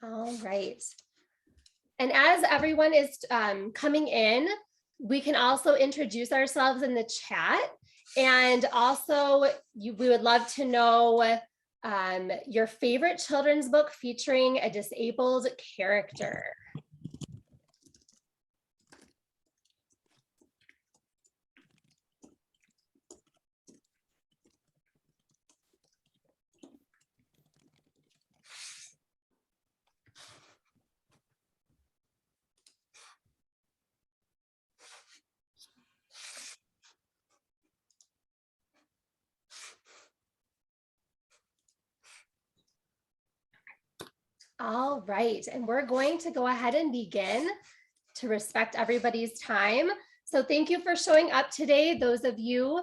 All right. And as everyone is coming in, we can also introduce ourselves in the chat. And also, we would love to know your favorite children's book featuring a disabled character. All right, and we're going to go ahead and begin to respect everybody's time. So thank you for showing up today, those of you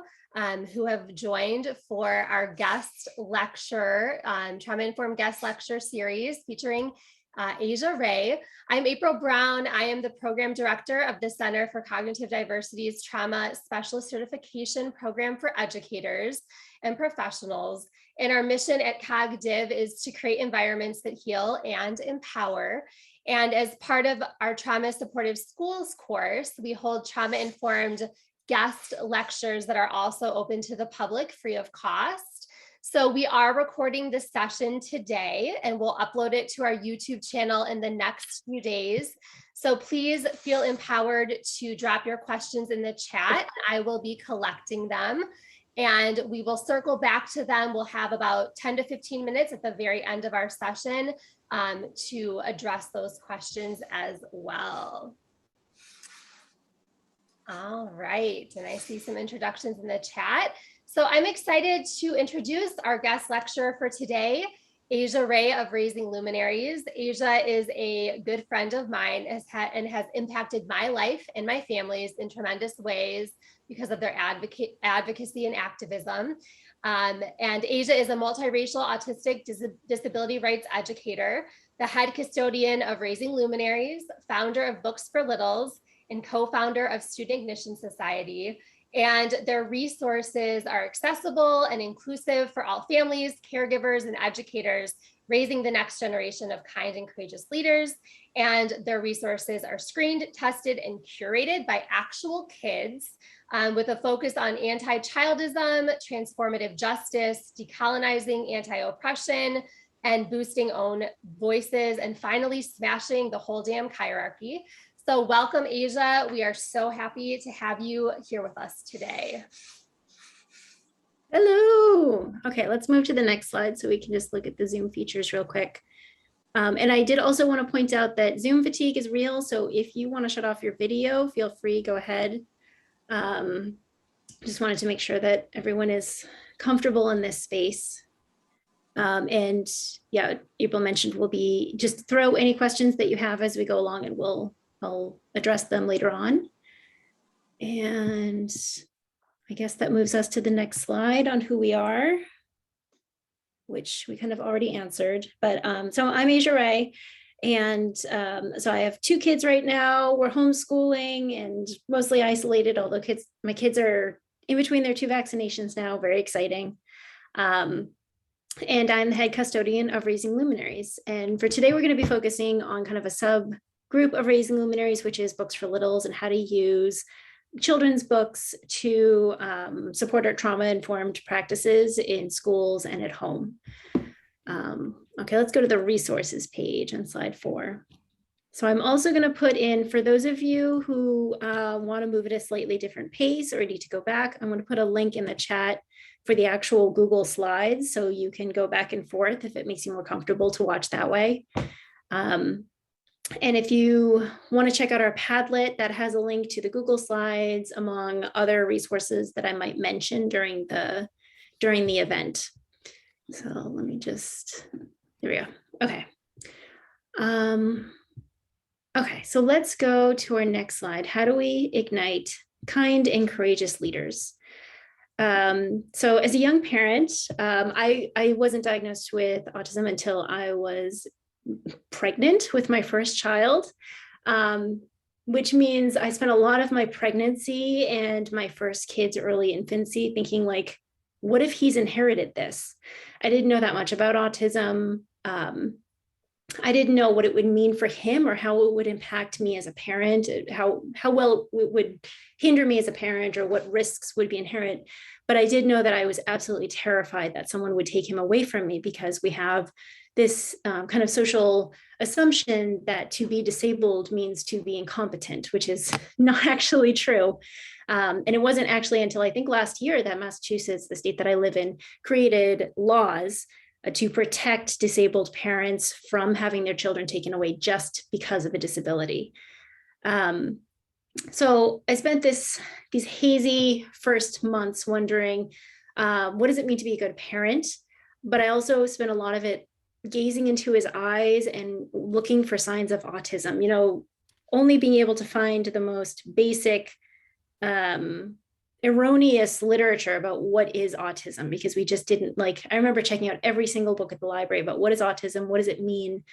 who have joined for our guest lecture, trauma-informed guest lecture series featuring Ashia Ray. I'm April Brown. I am the program director of the Center for Cognitive Diversity's Trauma Specialist Certification Program for Educators and Professionals. And our mission at CogDiv is to create environments that heal and empower. And as part of our Trauma Supportive Schools course, we hold trauma-informed guest lectures that are also open to the public free of cost. So we are recording this session today, and we'll upload it to our YouTube channel in the next few days. So please feel empowered to drop your questions in the chat. I will be collecting them, and we will circle back to them. We'll have about 10 to 15 minutes at the very end of our session to address those questions as well. All right, and I see some introductions in the chat. So I'm excited to introduce our guest lecturer for today, Ashia Ray of Raising Luminaries. Ashia is a good friend of mine and has impacted my life and my family's in tremendous ways because of their advocacy and activism. And Ashia is a multiracial autistic disability rights educator, the head custodian of Raising Luminaries, founder of Books for Littles, and co-founder of Student Ignition Society. And their resources are accessible and inclusive for all families, caregivers, and educators, raising the next generation of kind and courageous leaders. And their resources are screened, tested, and curated by actual kids with a focus on anti-childism, transformative justice, decolonizing anti-oppression, and boosting own voices, and finally smashing the whole damn hierarchy. So welcome, Ashia. We are so happy to have you here with us today. Hello. Okay, let's move to the next slide so we can just look at the Zoom features real quick. And I did also want to point out that Zoom fatigue is real. So if you want to shut off your video, feel free, go ahead. Just wanted to make sure that everyone is comfortable in this space. And yeah, April mentioned we'll be just throw any questions that you have as we go along, and I'll address them later on. And I guess that moves us to the next slide on who we are, which we kind of already answered. But so I'm Ashia Ray, and so I have 2 kids right now. We're homeschooling and mostly isolated, although my kids are in between their 2 vaccinations now, very exciting. And I'm the head custodian of Raising Luminaries. And for today, we're going to be focusing on kind of a subgroup of Raising Luminaries, which is Books for Littles, and how to use children's books to support our trauma-informed practices in schools and at home. Okay, let's go to the resources page on slide 4. So I'm also going to put in, for those of you who want to move at a slightly different pace or need to go back, I'm going to put a link in the chat for the actual Google slides, so you can go back and forth if it makes you more comfortable to watch that way. And if you want to check out our Padlet, that has a link to the Google slides, among other resources that I might mention during the event. So let me just, there we go. Okay. Okay, so let's go to our next slide. How do we ignite kind and courageous leaders? So as a young parent, I wasn't diagnosed with autism until I was pregnant with my first child, which means I spent a lot of my pregnancy and my first kid's early infancy thinking, like, what if he's inherited this? I didn't know that much about autism. I didn't know what it would mean for him or how it would impact me as a parent, how well it would hinder me as a parent or what risks would be inherent. But I did know that I was absolutely terrified that someone would take him away from me, because we have this kind of social assumption that to be disabled means to be incompetent, which is not actually true. And it wasn't actually until I think last year that Massachusetts, the state that I live in, created laws to protect disabled parents from having their children taken away just because of a disability. So I spent these hazy first months wondering, what does it mean to be a good parent? But I also spent a lot of it gazing into his eyes and looking for signs of autism, only being able to find the most basic, erroneous literature about what is autism, because we just didn't I remember checking out every single book at the library about what is autism, what does it mean?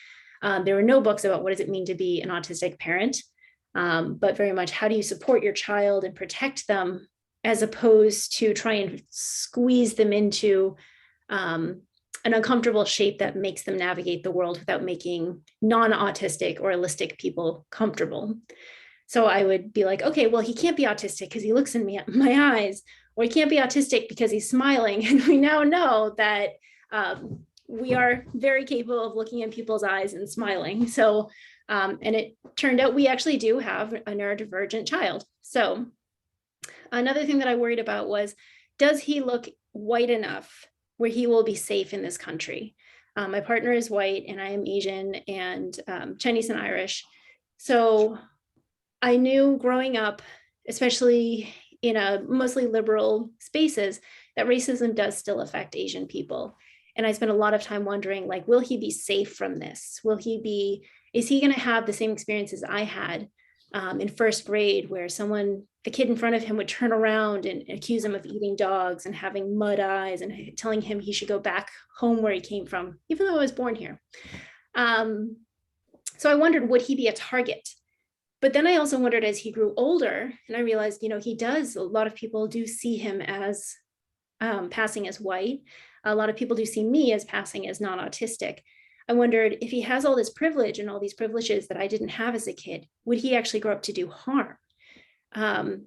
There were no books about what does it mean to be an autistic parent, but very much how do you support your child and protect them, as opposed to try and squeeze them into an uncomfortable shape that makes them navigate the world without making non-autistic or allistic people comfortable. So I would be like, okay, well, he can't be autistic because he looks in my eyes, or he can't be autistic because he's smiling. And we now know that we are very capable of looking in people's eyes and smiling. So, and it turned out we actually do have a neurodivergent child. So another thing that I worried about was, does he look white enough where he will be safe in this country? My partner is white and I am Asian and Chinese and Irish. So I knew growing up, especially in a mostly liberal spaces, that racism does still affect Asian people. And I spent a lot of time wondering, will he be safe from this? Is he going to have the same experiences I had in first grade, where the kid in front of him would turn around and accuse him of eating dogs and having mud eyes and telling him he should go back home where he came from, even though I was born here. So I wondered, would he be a target? But then I also wondered, as he grew older, and I realized, a lot of people do see him as passing as white. A lot of people do see me as passing as non-autistic. I wondered, if he has all this privilege and all these privileges that I didn't have as a kid, would he actually grow up to do harm? So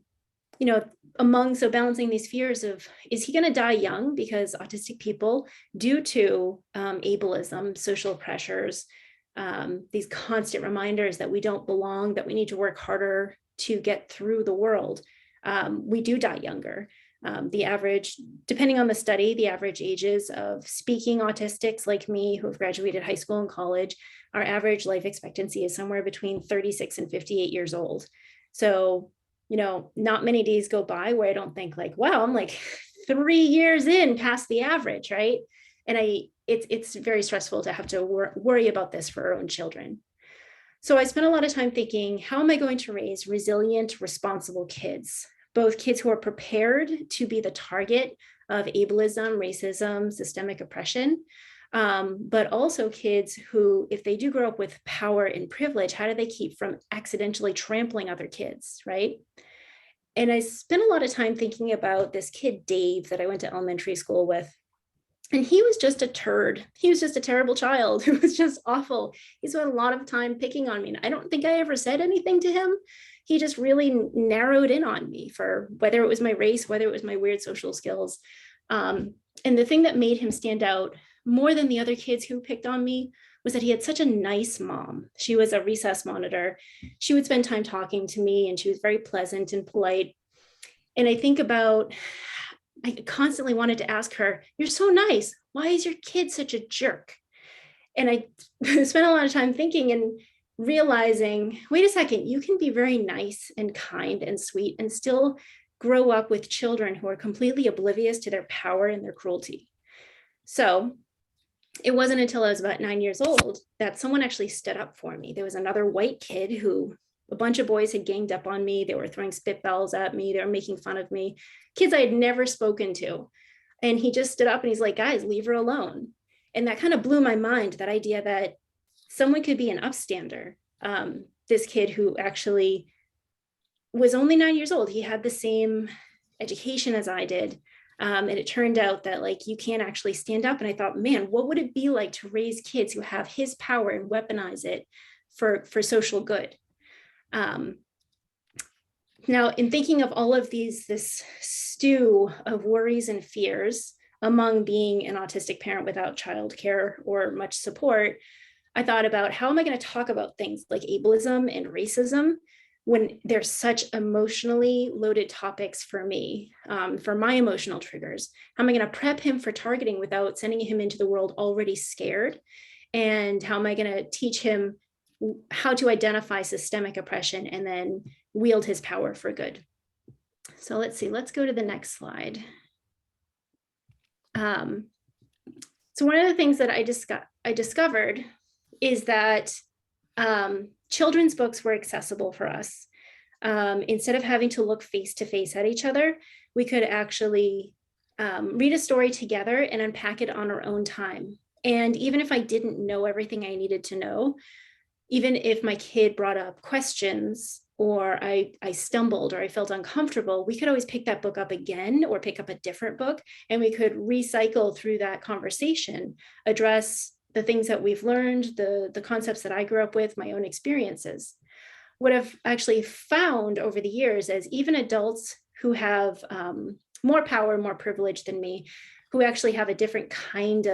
balancing these fears of, is he going to die young? Because autistic people, due to ableism, social pressures, these constant reminders that we don't belong, that we need to work harder to get through the world, we do die younger. The average, depending on the study, the average ages of speaking autistics like me who have graduated high school and college, our average life expectancy is somewhere between 36 and 58 years old. So, not many days go by where I don't think wow, I'm 3 years in past the average, right? And it's very stressful to have to worry about this for our own children. So I spent a lot of time thinking, how am I going to raise resilient, responsible kids? Both kids who are prepared to be the target of ableism, racism, systemic oppression, but also kids who, if they do grow up with power and privilege, how do they keep from accidentally trampling other kids, right? And I spent a lot of time thinking about this kid, Dave, that I went to elementary school with. And he was just a turd. He was just a terrible child who was just awful. He spent a lot of time picking on me. And I don't think I ever said anything to him. He just really narrowed in on me for whether it was my race, whether it was my weird social skills. And the thing that made him stand out more than the other kids who picked on me was that he had such a nice mom. She was a recess monitor. She would spend time talking to me, and she was very pleasant and polite. And I think about, I constantly wanted to ask her, "You're so nice. Why is your kid such a jerk?" And I spent a lot of time thinking and realizing, wait a second, you can be very nice and kind and sweet and still grow up with children who are completely oblivious to their power and their cruelty. So it wasn't until I was about 9 years old that someone actually stood up for me. There was another white kid who, a bunch of boys had ganged up on me. They were throwing spitballs at me. They were making fun of me. Kids I had never spoken to. And he just stood up and he's like, "Guys, leave her alone." And that kind of blew my mind, that idea that someone could be an upstander. This kid who actually was only 9 years old, he had the same education as I did. And it turned out that like you can't actually stand up. And I thought, man, what would it be like to raise kids who have his power and weaponize it for social good? Now, in thinking of all of this stew of worries and fears among being an autistic parent without childcare or much support, I thought about how am I going to talk about things like ableism and racism when they're such emotionally loaded topics for me, for my emotional triggers? How am I going to prep him for targeting without sending him into the world already scared? And how am I going to teach him how to identify systemic oppression and then wield his power for good? So let's see, let's go to the next slide. So one of the things that I discovered is that children's books were accessible for us. Instead of having to look face to face at each other, we could actually read a story together and unpack it on our own time. And even if I didn't know everything I needed to know, even if my kid brought up questions or I stumbled or I felt uncomfortable, we could always pick that book up again or pick up a different book, and we could recycle through that conversation, address the things that we've learned, the concepts that I grew up with, my own experiences. What I've actually found over the years is even adults who have more power, more privilege than me, who actually have a different kind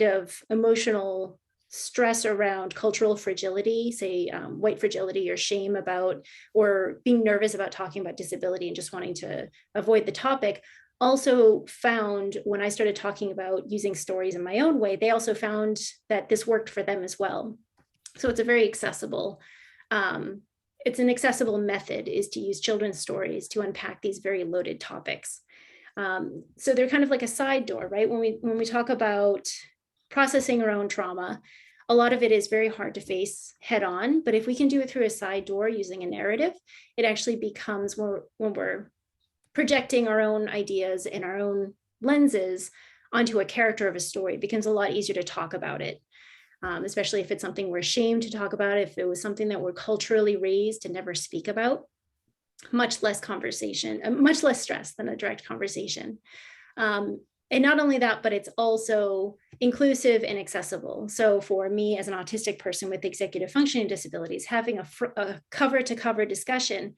of emotional stress around cultural fragility, say white fragility or shame about, or being nervous about talking about disability and just wanting to avoid the topic, also found when I started talking about using stories in my own way, they also found that this worked for them as well. So it's a very accessible, it's an accessible method is to use children's stories to unpack these very loaded topics. So they're kind of like a side door, right? When we talk about processing our own trauma, a lot of it is very hard to face head on, but if we can do it through a side door using a narrative, it actually becomes more, when we're projecting our own ideas and our own lenses onto a character of a story, it becomes a lot easier to talk about it, especially if it's something we're ashamed to talk about, if it was something that we're culturally raised to never speak about. Much less conversation, much less stress than a direct conversation. And not only that, but it's also inclusive and accessible. So for me as an autistic person with executive functioning disabilities, having a cover to cover discussion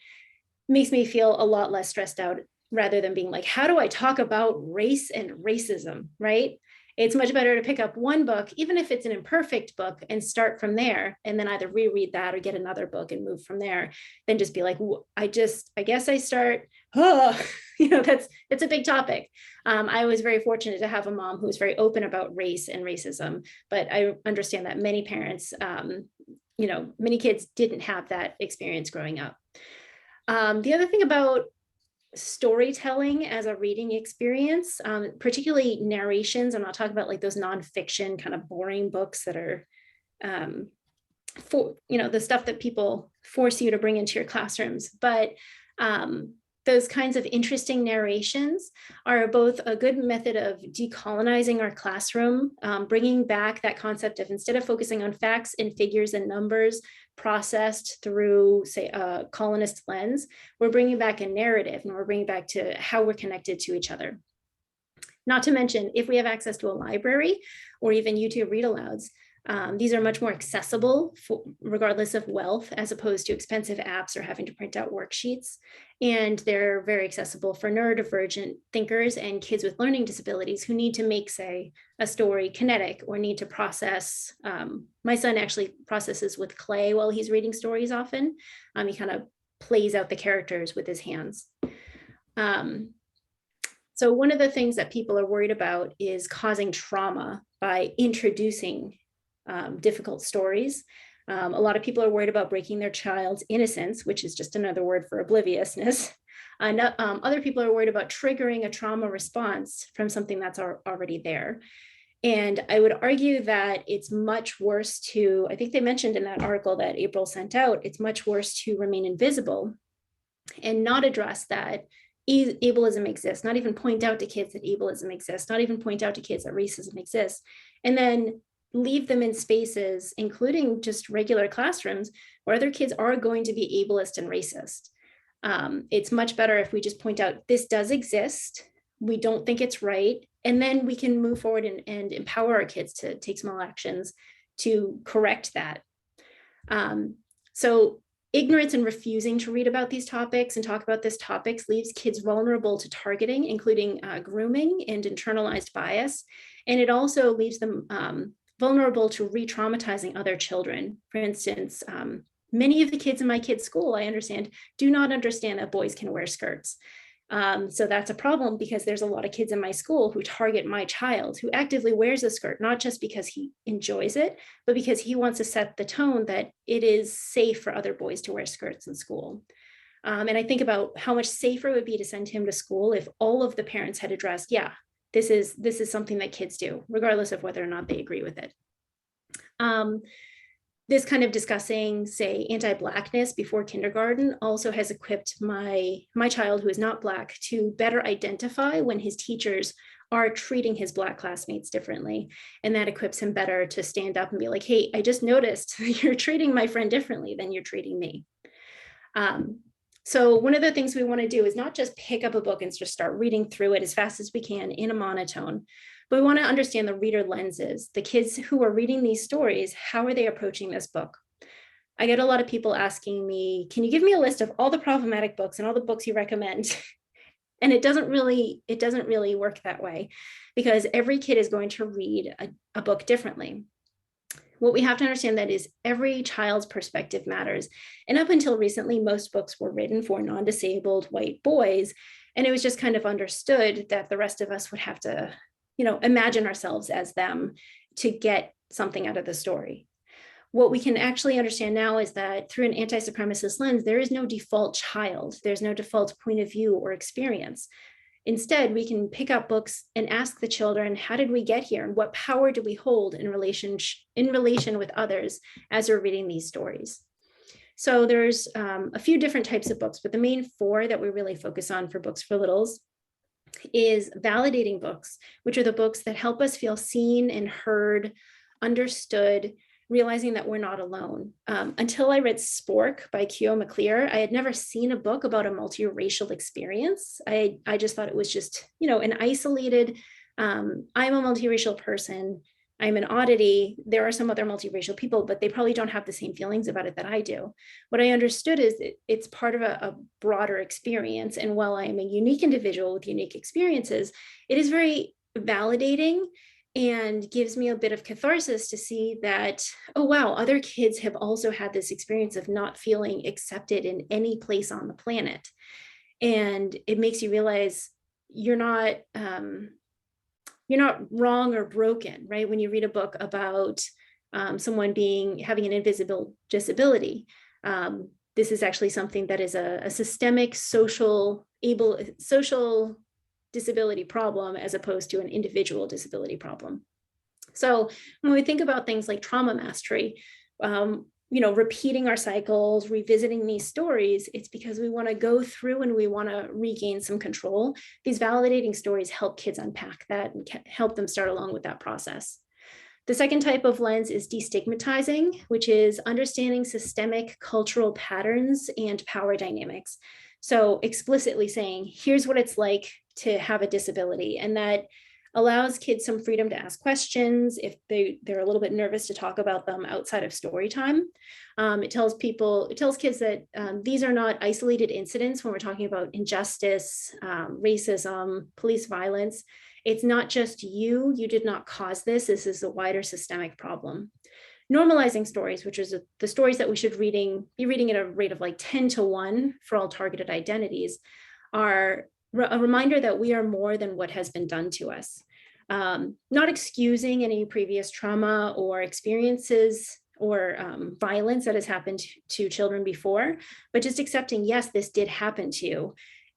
makes me feel a lot less stressed out, rather than being like, how do I talk about race and racism, right? It's much better to pick up one book, even if it's an imperfect book, and start from there, and then either reread that or get another book and move from there, than just be like, I guess I start, it's a big topic. I was very fortunate to have a mom who was very open about race and racism, but I understand that many parents, many kids didn't have that experience growing up. The other thing about storytelling as a reading experience, particularly narrations. I'm not talking about like those nonfiction kind of boring books that are, the stuff that people force you to bring into your classrooms. But those kinds of interesting narrations are both a good method of decolonizing our classroom, bringing back that concept of, instead of focusing on facts and figures and numbers processed through, say, a colonist lens, we're bringing back a narrative, and we're bringing back to how we're connected to each other. Not to mention, if we have access to a library or even YouTube read-alouds, these are much more accessible regardless of wealth, as opposed to expensive apps or having to print out worksheets. And they're very accessible for neurodivergent thinkers and kids with learning disabilities who need to make, say, a story kinetic or need to process. My son actually processes with clay while he's reading stories often. He kind of plays out the characters with his hands. So one of the things that people are worried about is causing trauma by introducing difficult stories. A lot of people are worried about breaking their child's innocence, which is just another word for obliviousness. Other people are worried about triggering a trauma response from something that's already there. And I would argue that it's much worse to, I think they mentioned in that article that April sent out, it's much worse to remain invisible and not address that ableism exists, not even point out to kids that ableism exists, not even point out to kids that racism exists, and then leave them in spaces, including just regular classrooms, where other kids are going to be ableist and racist. It's much better if we just point out this does exist. We don't think it's right. And then we can move forward and empower our kids to take small actions to correct that. So ignorance and refusing to read about these topics and talk about these topics leaves kids vulnerable to targeting, including grooming and internalized bias. And it also leaves them vulnerable to re-traumatizing other children. For instance, many of the kids in my kids' school, I understand, do not understand that boys can wear skirts. So that's a problem because there's a lot of kids in my school who target my child who actively wears a skirt, not just because he enjoys it, but because he wants to set the tone that it is safe for other boys to wear skirts in school. And I think about how much safer it would be to send him to school if all of the parents had addressed, yeah, this is something that kids do, regardless of whether or not they agree with it. This kind of discussing, say, anti-Blackness before kindergarten also has equipped my child, who is not Black, to better identify when his teachers are treating his Black classmates differently. And that equips him better to stand up and be like, hey, I just noticed you're treating my friend differently than you're treating me. So one of the things we want to do is not just pick up a book and just start reading through it as fast as we can in a monotone, but we want to understand the reader lenses. The kids who are reading these stories, how are they approaching this book? I get a lot of people asking me, can you give me a list of all the problematic books and all the books you recommend? And it doesn't really work that way, because every kid is going to read a book differently. What we have to understand that is every child's perspective matters. And up until recently, most books were written for non-disabled white boys. And it was just kind of understood that the rest of us would have to, imagine ourselves as them to get something out of the story. What we can actually understand now is that through an anti-supremacist lens, there is no default child. There's no default point of view or experience. Instead, we can pick up books and ask the children, how did we get here? And what power do we hold in relation with others as we're reading these stories? So there's a few different types of books, but the main 4 that we really focus on for Books for Littles is validating books, which are the books that help us feel seen and heard, understood, realizing that we're not alone. Until I read Spork by Kyo McClear, I had never seen a book about a multiracial experience. I just thought it was just, an isolated, I'm a multiracial person, I'm an oddity, there are some other multiracial people, but they probably don't have the same feelings about it that I do. What I understood is that it's part of a broader experience. And while I am a unique individual with unique experiences, it is very validating and gives me a bit of catharsis to see that, oh, wow, other kids have also had this experience of not feeling accepted in any place on the planet. And it makes you realize you're not wrong or broken, right? When you read a book about someone having an invisible disability, this is actually something that is a systemic social disability problem as opposed to an individual disability problem. So when we think about things like trauma mastery, repeating our cycles, revisiting these stories, it's because we want to go through and we want to regain some control. These validating stories help kids unpack that and help them start along with that process. The second type of lens is destigmatizing, which is understanding systemic cultural patterns and power dynamics. So explicitly saying, here's what it's like to have a disability, and that allows kids some freedom to ask questions if they're a little bit nervous to talk about them outside of story time. It tells kids that these are not isolated incidents when we're talking about injustice, racism, police violence. It's not just you did not cause this. This is a wider systemic problem. Normalizing stories, which is the stories that we should be reading at a rate of like 10-1 for all targeted identities, are a reminder that we are more than what has been done to us. Not excusing any previous trauma or experiences or violence that has happened to children before, but just accepting, yes, this did happen to you.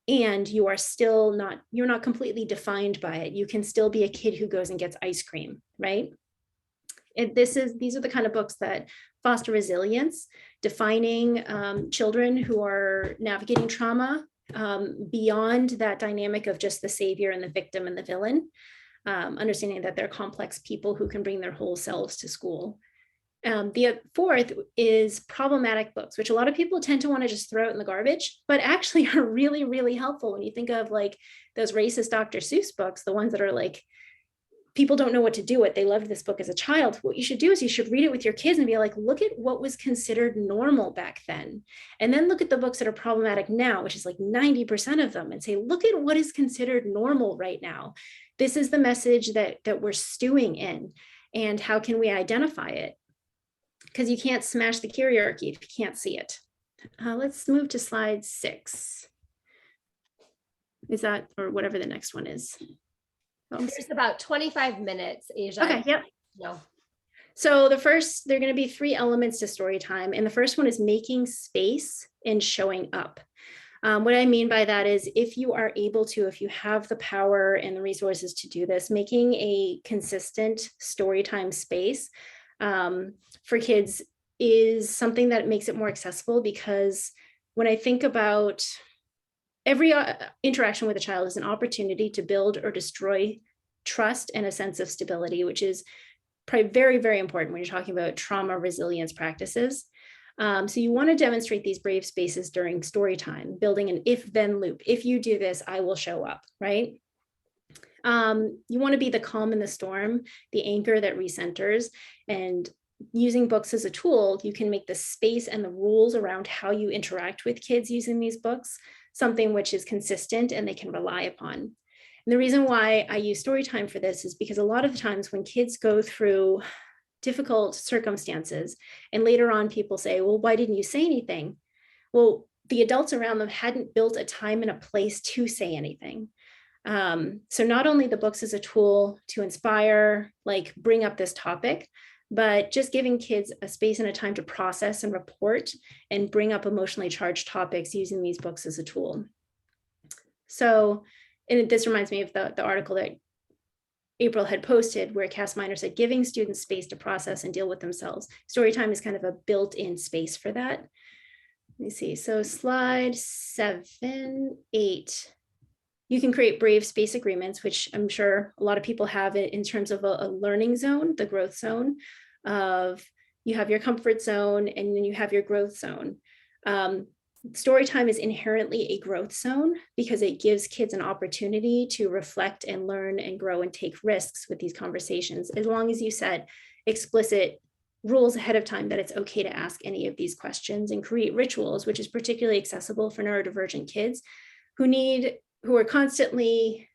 And you are still you're not completely defined by it. You can still be a kid who goes and gets ice cream, right? And these are the kind of books that foster resilience, defining children who are navigating trauma beyond that dynamic of just the savior and the victim and the villain, understanding that they're complex people who can bring their whole selves to school. The fourth is problematic books, which a lot of people tend to want to just throw it in the garbage, but actually are really, really helpful when you think of like those racist Dr. Seuss books, the ones that are like, people don't know what to do with. They loved this book as a child. What you should do is you should read it with your kids and be like, look at what was considered normal back then. And then look at the books that are problematic now, which is like 90% of them, and say, look at what is considered normal right now. This is the message that we're stewing in. And how can we identify it? Because you can't smash the hierarchy if you can't see it. Let's move to slide 6. Is that, or whatever the next one is. There's about 25 minutes, Asia. Okay, yep. No. So the first, there are going to be 3 elements to story time. And the first one is making space and showing up. What I mean by that is if you are able to, if you have the power and the resources to do this, making a consistent story time space for kids is something that makes it more accessible, because when I think about every interaction with a child is an opportunity to build or destroy trust and a sense of stability, which is very, very important when you're talking about trauma resilience practices. So you want to demonstrate these brave spaces during story time, building an if-then loop. If you do this, I will show up, right? You want to be the calm in the storm, the anchor that recenters, and using books as a tool, you can make the space and the rules around how you interact with kids using these books something which is consistent and they can rely upon. And the reason why I use story time for this is because a lot of the times when kids go through difficult circumstances and later on people say, well, why didn't you say anything? Well, the adults around them hadn't built a time and a place to say anything. So not only the books as a tool to inspire, like bring up this topic, but just giving kids a space and a time to process and report and bring up emotionally charged topics using these books as a tool. So, and this reminds me of the article that April had posted where Cass Miner said, giving students space to process and deal with themselves. Storytime is kind of a built-in space for that. Let me see, so slide 7, 8. You can create brave space agreements, which I'm sure a lot of people have it in terms of a learning zone, the growth zone of you have your comfort zone and then you have your growth zone. Storytime is inherently a growth zone because it gives kids an opportunity to reflect and learn and grow and take risks with these conversations, as long as you set explicit rules ahead of time that it's okay to ask any of these questions, and create rituals, which is particularly accessible for neurodivergent kids who are constantly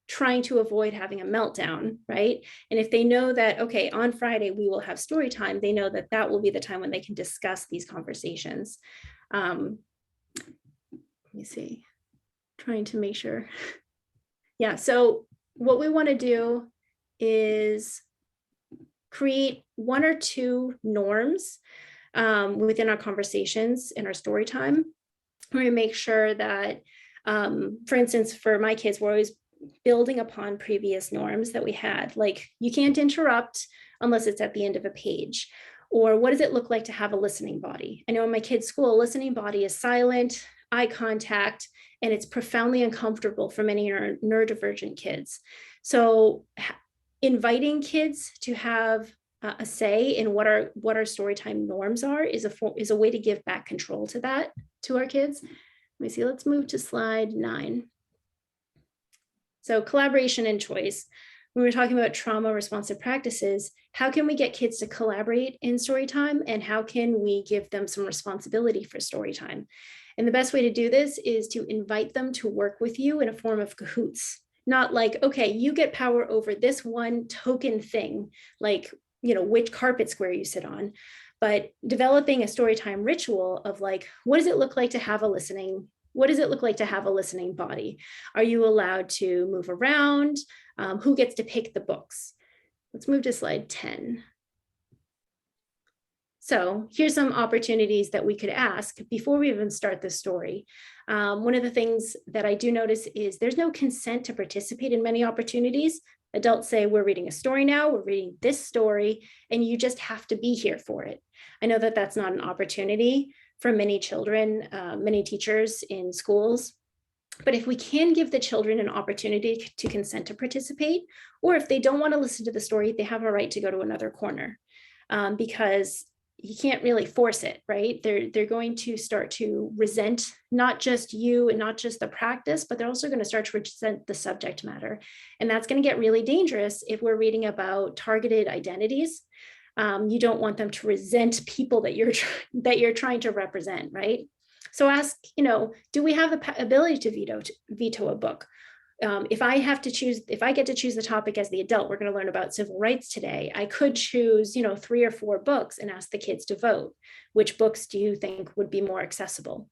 trying to avoid having a meltdown, right? And if they know that, okay, on Friday we will have story time, they know that that will be the time when they can discuss these conversations. Let me see, trying to make sure. Yeah, so what we want to do is create 1 or 2 norms within our conversations in our story time. We're going to make sure that, for instance, for my kids, we're always building upon previous norms that we had, like you can't interrupt unless it's at the end of a page. Or what does it look like to have a listening body? I know in my kids' school, a listening body is silent, eye contact, and it's profoundly uncomfortable for many neurodivergent kids. So inviting kids to have a say in what our storytime norms are is a way to give back control to our kids. Let me see, let's move to slide 9. So collaboration and choice. When we're talking about trauma responsive practices, how can we get kids to collaborate in storytime, and how can we give them some responsibility for storytime? And the best way to do this is to invite them to work with you in a form of cahoots, not like, okay, you get power over this one token thing, like, you know, which carpet square you sit on, but developing a storytime ritual of like, what does it look like to have a listening? What does it look like to have a listening body? Are you allowed to move around? Who gets to pick the books? Let's move to slide 10. So here's some opportunities that we could ask before we even start the story. One of the things that I do notice is there's no consent to participate in many opportunities. Adults say, we're reading a story now, we're reading this story, and you just have to be here for it. I know that that's not an opportunity for many children, many teachers in schools. But if we can give the children an opportunity to consent to participate, or if they don't want to listen to the story, they have a right to go to another corner. because you can't really force it, right? They're going to start to resent not just you and not just the practice, but they're also going to start to resent the subject matter. And that's going to get really dangerous if we're reading about targeted identities. You don't want them to resent people that you're trying to represent, right? So ask, do we have the ability to veto a book? If I get to choose the topic as the adult, we're going to learn about civil rights today. I could choose, 3 or 4 books and ask the kids to vote. Which books do you think would be more accessible?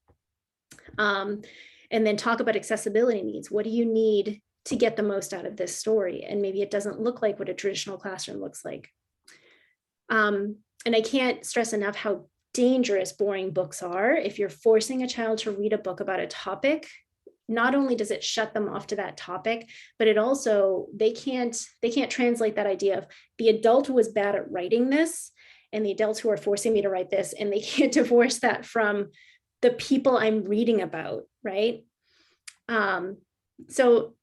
And then talk about accessibility needs. What do you need to get the most out of this story? And maybe it doesn't look like what a traditional classroom looks like. And I can't stress enough how dangerous boring books are. If you're forcing a child to read a book about a topic, not only does it shut them off to that topic, but it also, they can't translate that idea of the adult who was bad at writing this and the adults who are forcing me to write this, and they can't divorce that from the people I'm reading about, right? So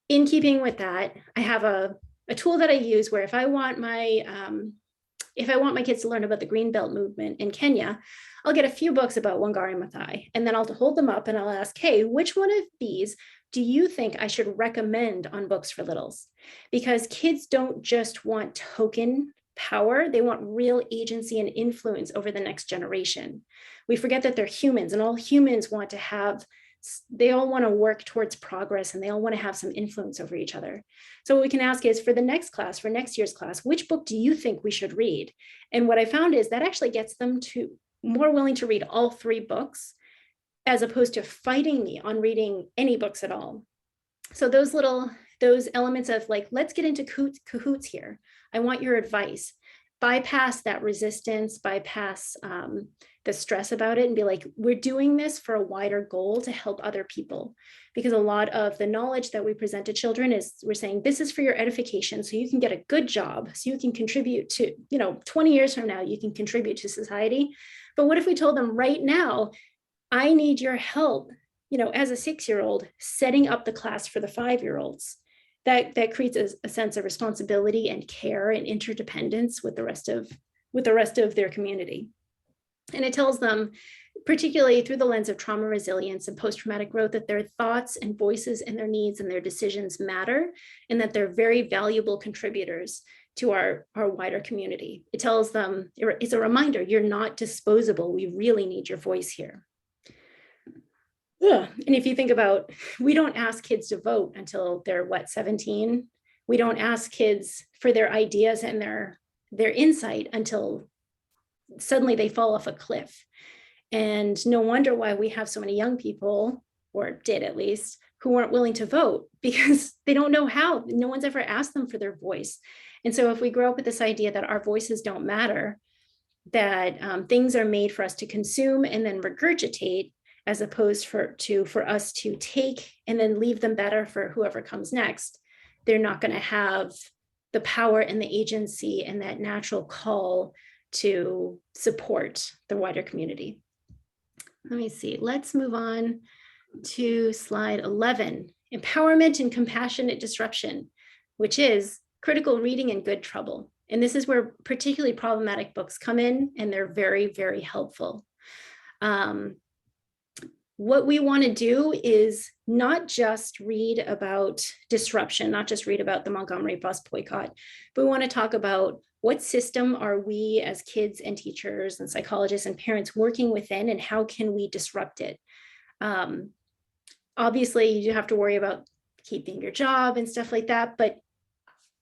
in keeping with that, I have a tool that I use where if I want my kids to learn about the Greenbelt movement in Kenya, I'll get a few books about Wangari Maathai, and then I'll hold them up and I'll ask, hey, which one of these do you think I should recommend on Books for Littles? Because kids don't just want token power, they want real agency and influence over the next generation. We forget that they're humans, and all humans want to have, they all want to work towards progress, and they all want to have some influence over each other. So what we can ask is, for the next class, for next year's class, which book do you think we should read? And what I found is that actually gets them to more willing to read all 3 books, as opposed to fighting me on reading any books at all. So those elements of like, let's get into cahoots here. I want your advice. Bypass that resistance, bypass the stress about it, and be like, we're doing this for a wider goal to help other people. Because a lot of the knowledge that we present to children is, we're saying, this is for your edification, so you can get a good job, so you can contribute to, 20 years from now, you can contribute to society. But what if we told them right now, I need your help, as a 6-year-old, setting up the class for the 5-year-olds. That creates a sense of responsibility and care and interdependence with the rest of their community. And it tells them, particularly through the lens of trauma resilience and post-traumatic growth, that their thoughts and voices and their needs and their decisions matter, and that they're very valuable contributors to our wider community. It tells them, it's a reminder, you're not disposable. We really need your voice here. And if you think about, we don't ask kids to vote until they're 17? We don't ask kids for their ideas and their insight until suddenly they fall off a cliff. And no wonder why we have so many young people, or did at least, who aren't willing to vote, because they don't know how. No one's ever asked them for their voice. And so if we grow up with this idea that our voices don't matter, that things are made for us to consume and then regurgitate, as opposed for us to take and then leave them better for whoever comes next, they're not going to have the power and the agency and that natural call to support the wider community. Let me see, let's move on to slide 11, empowerment and compassionate disruption, which is critical reading in good trouble. And this is where particularly problematic books come in, and they're very, very helpful. What we want to do is not just read about disruption, not just read about the Montgomery bus boycott, but we want to talk about what system are we as kids and teachers and psychologists and parents working within, and how can we disrupt it? Obviously, you have to worry about keeping your job and stuff like that, but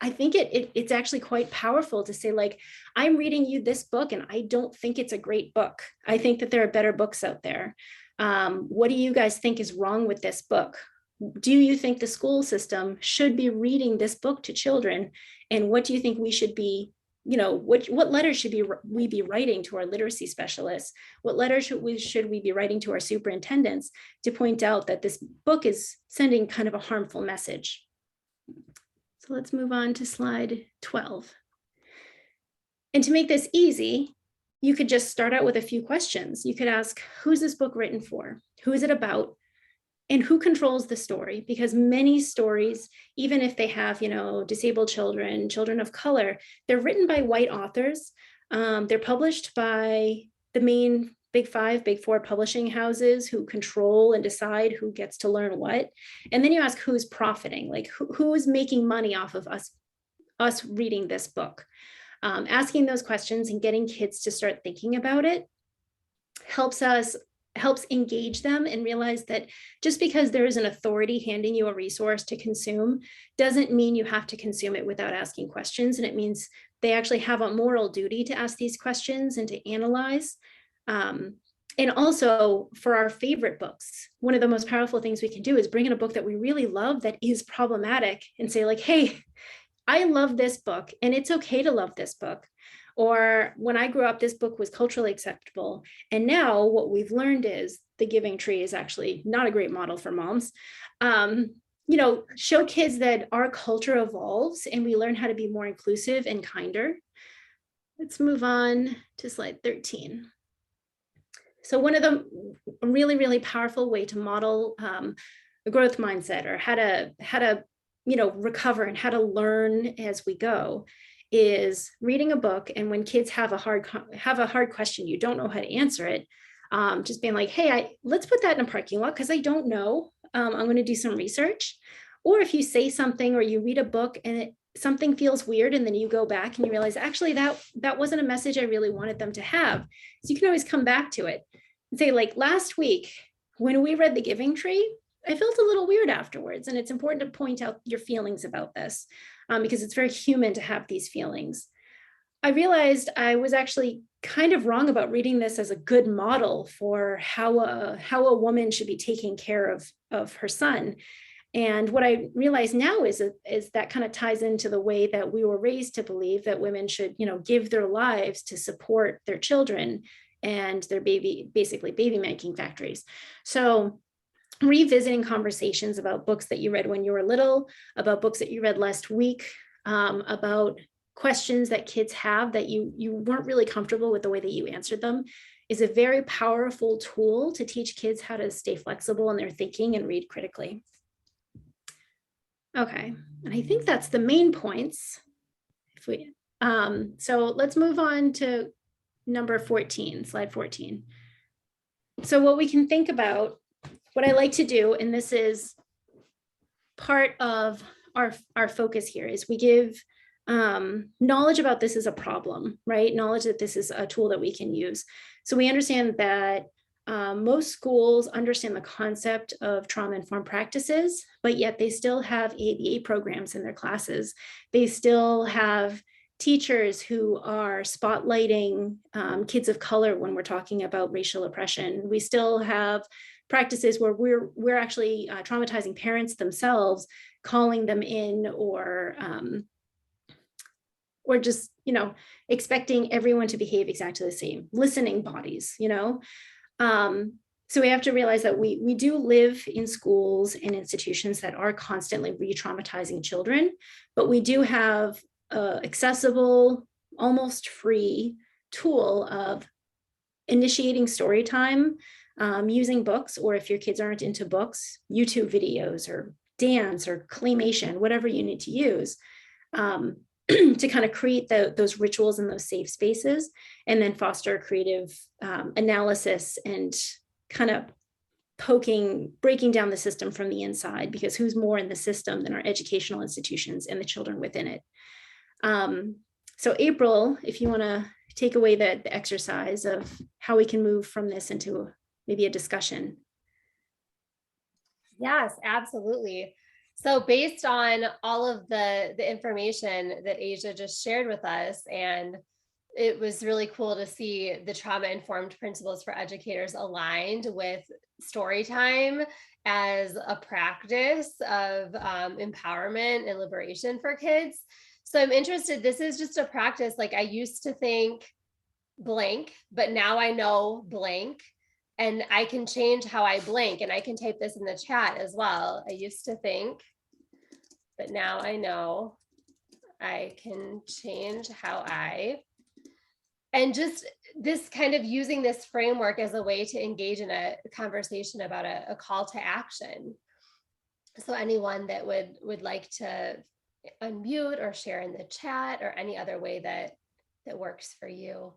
I think it's actually quite powerful to say, like, I'm reading you this book and I don't think it's a great book. I think that there are better books out there. What do you guys think is wrong with this book? Do you think the school system should be reading this book to children? And what do you think we should be, what letters should we be writing to our literacy specialists? What letters should we be writing to our superintendents to point out that this book is sending kind of a harmful message? So let's move on to slide 12. And to make this easy, you could just start out with a few questions. You could ask, who's this book written for? Who is it about? And who controls the story? Because many stories, even if they have, disabled children, children of color, they're written by white authors. They're published by the main big five, big four publishing houses who control and decide who gets to learn what. And then you ask who's profiting, like who is making money off of us reading this book. Asking those questions and getting kids to start thinking about it helps engage them and realize that just because there is an authority handing you a resource to consume doesn't mean you have to consume it without asking questions. And it means they actually have a moral duty to ask these questions and to analyze. And also for our favorite books, one of the most powerful things we can do is bring in a book that we really love that is problematic and say like, hey, I love this book and it's okay to love this book. Or when I grew up, this book was culturally acceptable. And now what we've learned is the giving tree is actually not a great model for moms. Show kids that our culture evolves and we learn how to be more inclusive and kinder. Let's move on to slide 13. So one of the really, really powerful way to model a growth mindset or how to recover and how to learn as we go is reading a book. And when kids have a hard question, you don't know how to answer it, just being like, hey, let's put that in a parking lot because I don't know. I'm going to do some research. Or if you say something or you read a book and something feels weird and then you go back and you realize, actually, that wasn't a message I really wanted them to have. So you can always come back to it and say, like last week, when we read The Giving Tree, I felt a little weird afterwards. And it's important to point out your feelings about this because it's very human to have these feelings. I realized I was actually kind of wrong about reading this as a good model for how a woman should be taking care of her son. And what I realize now is that kind of ties into the way that we were raised to believe that women should, give their lives to support their children and their basically baby making factories. So revisiting conversations about books that you read when you were little, about books that you read last week, about questions that kids have that you weren't really comfortable with the way that you answered them is a very powerful tool to teach kids how to stay flexible in their thinking and read critically. Okay, and I think that's the main points. So let's move on to number 14, slide 14. So what we can think about, what I like to do, and this is part of our focus here, is we give knowledge about this as a problem, right? Knowledge that this is a tool that we can use. So we understand that most schools understand the concept of trauma-informed practices, but yet they still have ABA programs in their classes. They still have teachers who are spotlighting kids of color when we're talking about racial oppression. We still have practices where we're actually traumatizing parents themselves, calling them in, or just expecting everyone to behave exactly the same, listening bodies. So we have to realize that we do live in schools and institutions that are constantly re-traumatizing children, but we do have accessible, almost free tool of initiating story time, using books, or if your kids aren't into books, YouTube videos or dance or claymation, whatever you need to use, to kind of create those rituals and those safe spaces, and then foster creative analysis and kind of breaking down the system from the inside, because who's more in the system than our educational institutions and the children within it. So April, if you want to take away the exercise of how we can move from this into maybe a discussion. Yes, absolutely. So based on all of the information that Asia just shared with us, and it was really cool to see the trauma-informed principles for educators aligned with story time as a practice of empowerment and liberation for kids. So I'm interested, this is just a practice. Like I used to think blank, but now I know blank. And I can change how I blink, and I can type this in the chat as well. I used to think, but now I know I can change how and just this kind of using this framework as a way to engage in a conversation about a call to action. So anyone that would like to unmute or share in the chat, or any other way that that works for you.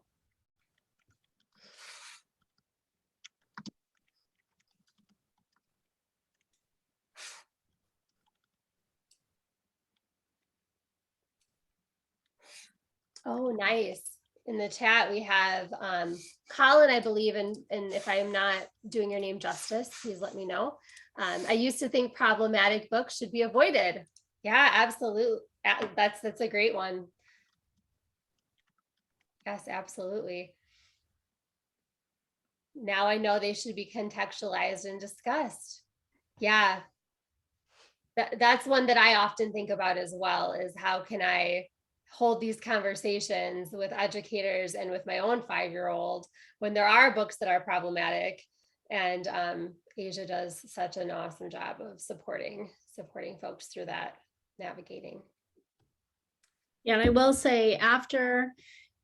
Oh, nice. In the chat, we have Colin, I believe, and if I am not doing your name justice, please let me know. I used to think problematic books should be avoided. Yeah, absolutely. That's a great one. Yes, absolutely. Now I know they should be contextualized and discussed. Yeah, that's one that I often think about as well, is how can I hold these conversations with educators and with my own 5-year-old when there are books that are problematic. And Asia does such an awesome job of supporting folks through that, navigating. Yeah, and I will say, after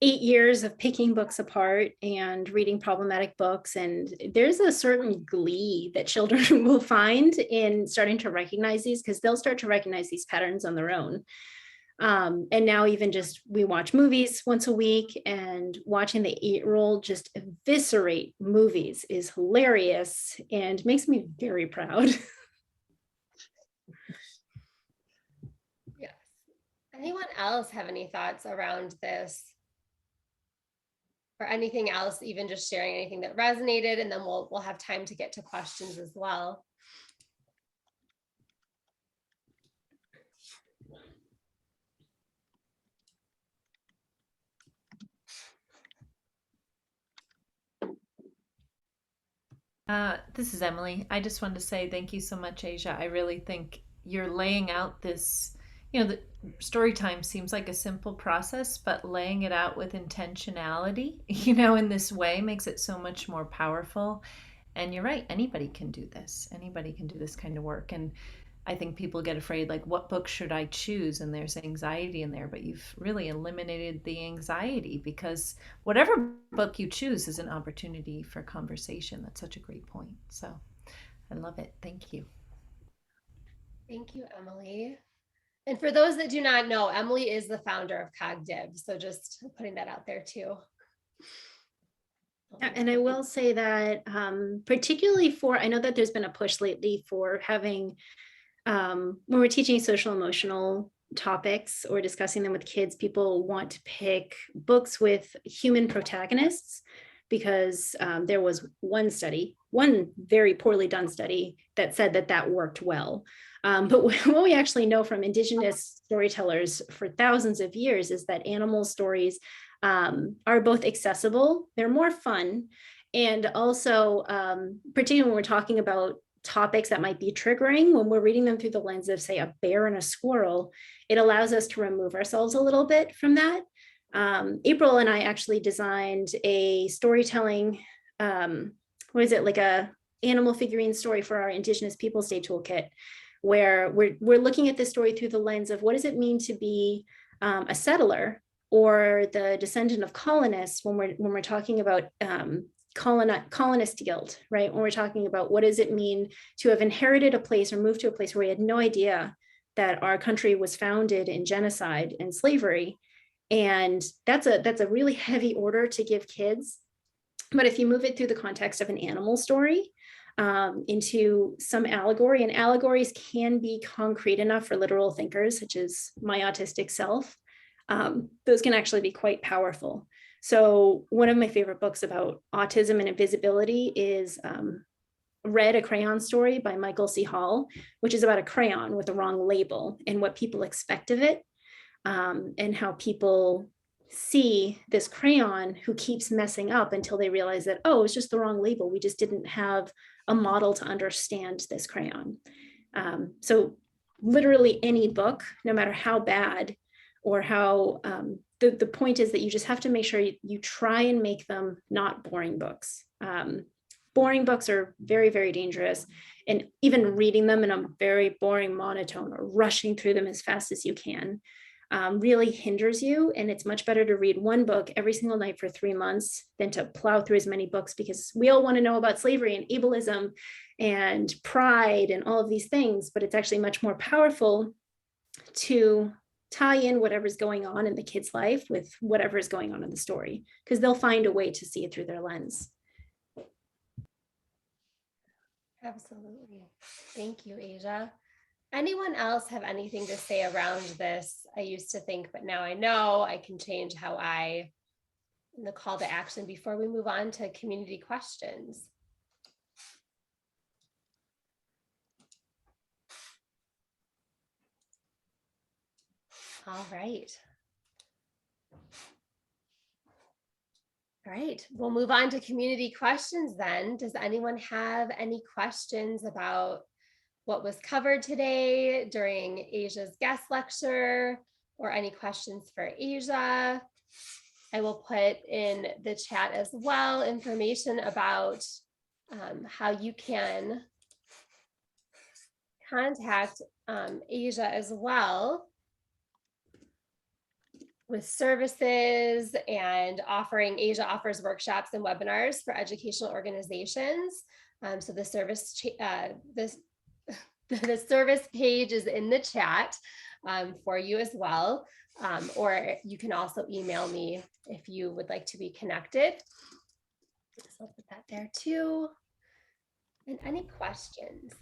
8 years of picking books apart and reading problematic books, and there's a certain glee that children will find in starting to recognize these, because they'll start to recognize these patterns on their own. And now even just, we watch movies once a week, and watching the 8-year-old just eviscerate movies is hilarious and makes me very proud. Yes. Anyone else have any thoughts around this? Or anything else, even just sharing anything that resonated, and then we'll have time to get to questions as well. This is Emily. I just wanted to say thank you so much, Asia. I really think you're laying out this, the story time seems like a simple process, but laying it out with intentionality, in this way makes it so much more powerful. And you're right, anybody can do this. Anybody can do this kind of work. And I think people get afraid, like, what book should I choose? And there's anxiety in there, but you've really eliminated the anxiety, because whatever book you choose is an opportunity for conversation. That's such a great point. So I love it. Thank you. Thank you, Emily. And for those that do not know, Emily is the founder of CogDiv. So just putting that out there too. And I will say that particularly I know that there's been a push lately for having, when we're teaching social emotional topics or discussing them with kids, people want to pick books with human protagonists, because there was one very poorly done study that said that worked well. But what we actually know from Indigenous storytellers for thousands of years is that animal stories are both accessible, they're more fun, and also, particularly when we're talking about topics that might be triggering, when we're reading them through the lens of, say, a bear and a squirrel, it allows us to remove ourselves a little bit from that. April and I actually designed a storytelling, like a animal figurine story for our Indigenous Peoples Day toolkit, where we're looking at this story through the lens of, what does it mean to be a settler or the descendant of colonists, when we're talking about colonist guilt, right? When we're talking about, what does it mean to have inherited a place or moved to a place where we had no idea that our country was founded in genocide and slavery. And that's a really heavy order to give kids. But if you move it through the context of an animal story, into some allegory, and allegories can be concrete enough for literal thinkers, such as my autistic self, those can actually be quite powerful. So one of my favorite books about autism and invisibility is Read a Crayon Story by Michael C. Hall, which is about a crayon with the wrong label and what people expect of it, and how people see this crayon who keeps messing up until they realize that, oh, it's just the wrong label. We just didn't have a model to understand this crayon. So literally any book, no matter how bad or how, the point is that you just have to make sure you try and make them not boring books. Boring books are very, very dangerous. And even reading them in a very boring monotone or rushing through them as fast as you can really hinders you. And it's much better to read one book every single night for 3 months than to plow through as many books, because we all want to know about slavery and ableism and pride and all of these things. But it's actually much more powerful to tie in whatever's going on in the kid's life with whatever is going on in the story, because they'll find a way to see it through their lens. Absolutely. Thank you, Asia. Anyone else have anything to say around this? I used to think, but now I know I can change how the call to action before we move on to community questions. All right. All right, we'll move on to community questions then. Does anyone have any questions about what was covered today during Asia's guest lecture, or any questions for Asia? I will put in the chat as well information about how you can contact Asia as well with services and offering. Asia offers workshops and webinars for educational organizations. So the service the service page is in the chat for you as well. Or you can also email me if you would like to be connected. So I'll put that there too. And any questions?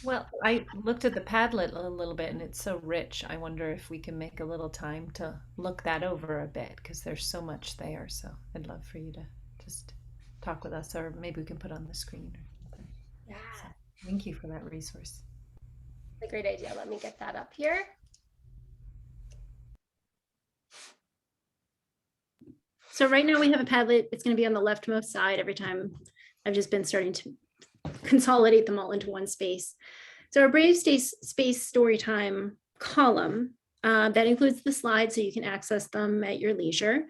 Well, I looked at the Padlet a little bit and it's so rich. I wonder if we can make a little time to look that over a bit, because there's so much there. So I'd love for you to just talk with us, or maybe we can put on the screen or something. Yeah. So thank you for that resource. A great idea. Let me get that up here. So right now we have a Padlet. It's going to be on the leftmost side every time. I've just been starting to consolidate them all into one space. So our Brave Space Storytime column, that includes the slides so you can access them at your leisure,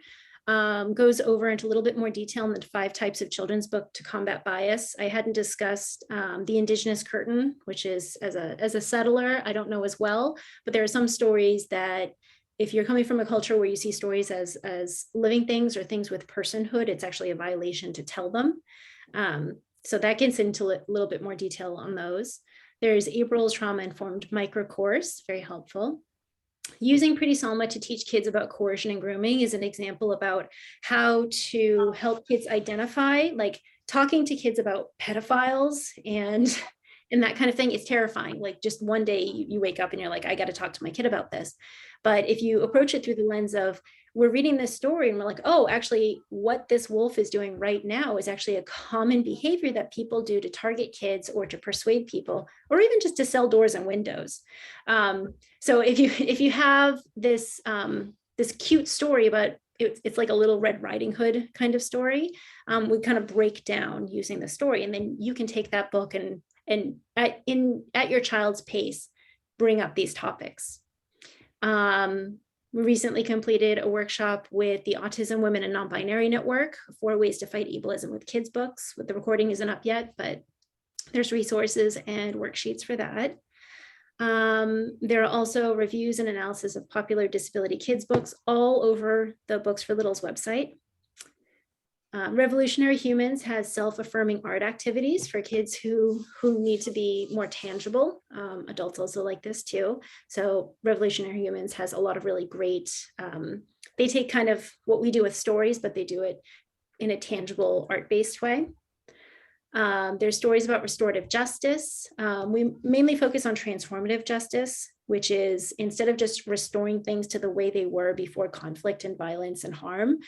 goes over into a little bit more detail in the 5 types of children's book to combat bias. I hadn't discussed the Indigenous curtain, which is, as a settler, I don't know as well, but there are some stories that if you're coming from a culture where you see stories as living things or things with personhood, it's actually a violation to tell them. So that gets into a little bit more detail on those. There's April's trauma-informed micro course, very helpful. Using Pretty Salma to teach kids about coercion and grooming is an example about how to help kids identify, like talking to kids about pedophiles and that kind of thing is terrifying. Like just one day you wake up and you're like, I got to talk to my kid about this. But if you approach it through the lens of, we're reading this story and we're like, oh, actually what this wolf is doing right now is actually a common behavior that people do to target kids or to persuade people, or even just to sell doors and windows. So if you have this, this cute story, but it's like a little Red Riding Hood kind of story, we kind of break down using the story, and then you can take that book and at your child's pace, bring up these topics. We recently completed a workshop with the Autism Women and Non-Binary Network, 4 Ways to Fight Ableism with Kids books. The recording isn't up yet, but there's resources and worksheets for that. There are also reviews and analysis of popular disability kids books all over the Books for Littles website. Revolutionary Humans has self-affirming art activities for kids who need to be more tangible. Adults also like this too. So Revolutionary Humans has a lot of really great, they take kind of what we do with stories, but they do it in a tangible art-based way. There's stories about restorative justice. We mainly focus on transformative justice, which is instead of just restoring things to the way they were before conflict and violence and harm,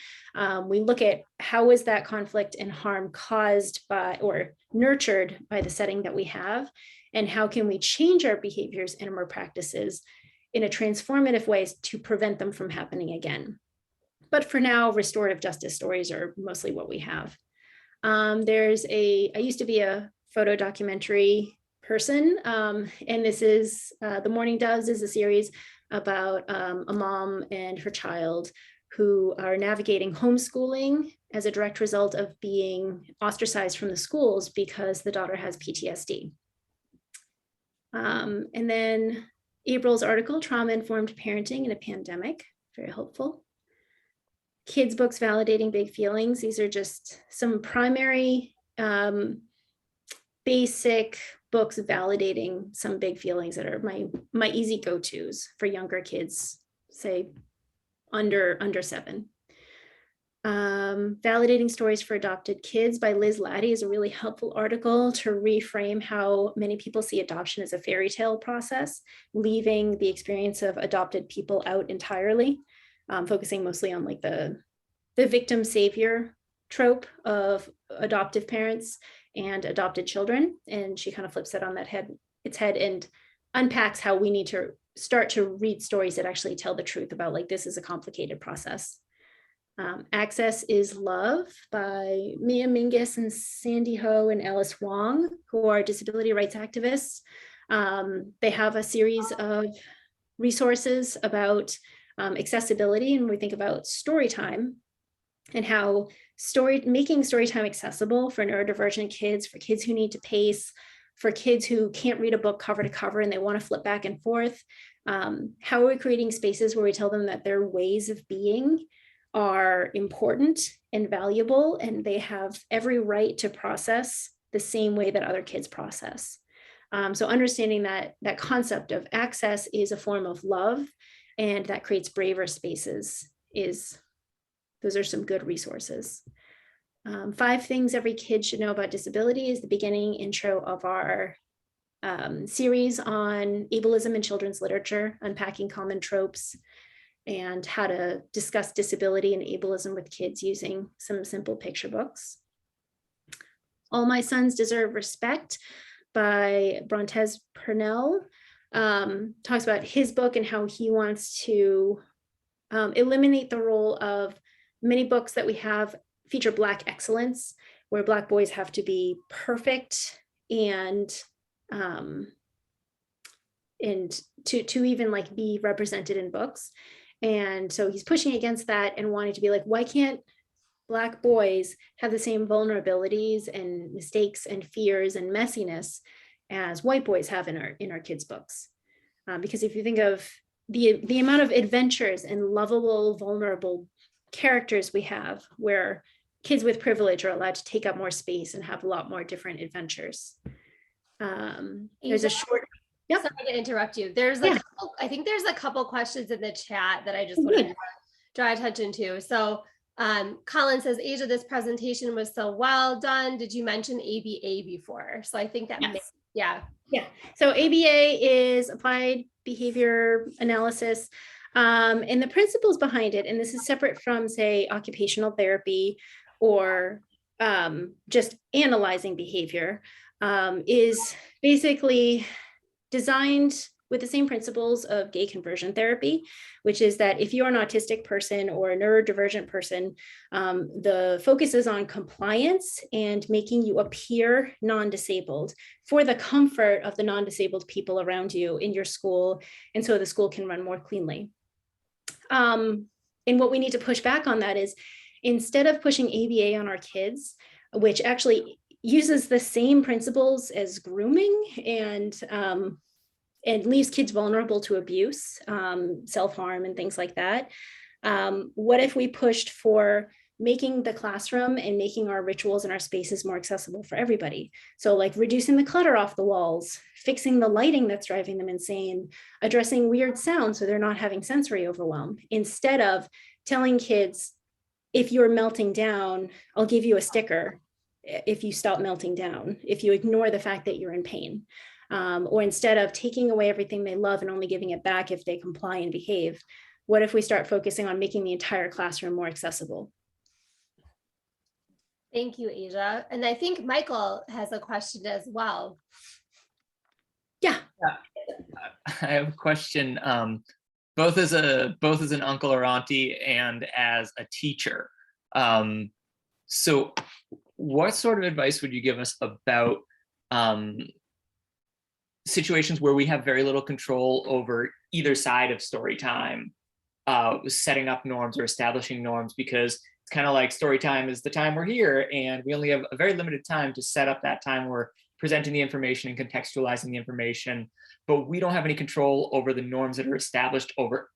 we look at how is that conflict and harm caused by or nurtured by the setting that we have, and how can we change our behaviors and our practices in a transformative way to prevent them from happening again. But for now, restorative justice stories are mostly what we have. I used to be a photo documentary person, and this is The Morning Doves is a series about a mom and her child who are navigating homeschooling as a direct result of being ostracized from the schools because the daughter has PTSD. And then April's article, Trauma-Informed Parenting in a Pandemic, very helpful. Kids books validating big feelings. These are just some primary basic books validating some big feelings that are my easy go-tos for younger kids, say under 7. Validating Stories for Adopted Kids by Liz Laddie is a really helpful article to reframe how many people see adoption as a fairy tale process, leaving the experience of adopted people out entirely, focusing mostly on like the victim savior trope of adoptive parents and adopted children. And she kind of flips it on its head and unpacks how we need to start to read stories that actually tell the truth about like, this is a complicated process. Access is Love by Mia Mingus and Sandy Ho and Alice Wong, who are disability rights activists. They have a series of resources about accessibility, and we think about story time and how making story time accessible for neurodivergent kids, for kids who need to pace, for kids who can't read a book cover to cover and they want to flip back and forth. How are we creating spaces where we tell them that their ways of being are important and valuable, and they have every right to process the same way that other kids process. So understanding that concept of access is a form of love, and that creates braver spaces those are some good resources. 5 Things Every Kid Should Know About Disability is the beginning intro of our series on ableism in children's literature, unpacking common tropes, and how to discuss disability and ableism with kids using some simple picture books. All My Sons Deserve Respect by Brontez Purnell talks about his book and how he wants to eliminate the role of many books that we have feature Black excellence, where Black boys have to be perfect and to even like be represented in books. And so he's pushing against that and wanting to be like, why can't Black boys have the same vulnerabilities and mistakes and fears and messiness as white boys have in our kids' books? Because if you think of the amount of adventures and lovable, vulnerable characters we have, where kids with privilege are allowed to take up more space and have a lot more different adventures. There's a short. Yep. Sorry to interrupt you. I think there's a couple questions in the chat that I just want to draw attention to. So Colin says, Asia, this presentation was so well done. Did you mention ABA before? So I think that Yeah. So ABA is Applied Behavior Analysis. And the principles behind it, and this is separate from, say, occupational therapy or just analyzing behavior, is basically designed with the same principles of gay conversion therapy, which is that if you're an autistic person or a neurodivergent person, the focus is on compliance and making you appear non-disabled for the comfort of the non-disabled people around you in your school, and so the school can run more cleanly. And what we need to push back on that is, instead of pushing ABA on our kids, which actually uses the same principles as grooming and leaves kids vulnerable to abuse, self-harm and things like that. What if we pushed for making the classroom and making our rituals and our spaces more accessible for everybody? So like reducing the clutter off the walls, fixing the lighting that's driving them insane, addressing weird sounds so they're not having sensory overwhelm, instead of telling kids, if you're melting down, I'll give you a sticker if you stop melting down, if you ignore the fact that you're in pain. Or instead of taking away everything they love and only giving it back if they comply and behave, what if we start focusing on making the entire classroom more accessible? Thank you, Asia. And I think Michael has a question as well. Yeah. I have a question, both as an uncle or auntie and as a teacher. So what sort of advice would you give us about situations where we have very little control over either side of story time, setting up norms or establishing norms? Because it's kind of like story time is the time we're here, and we only have a very limited time to set up that time we're presenting the information and contextualizing the information, but we don't have any control over the norms that are established over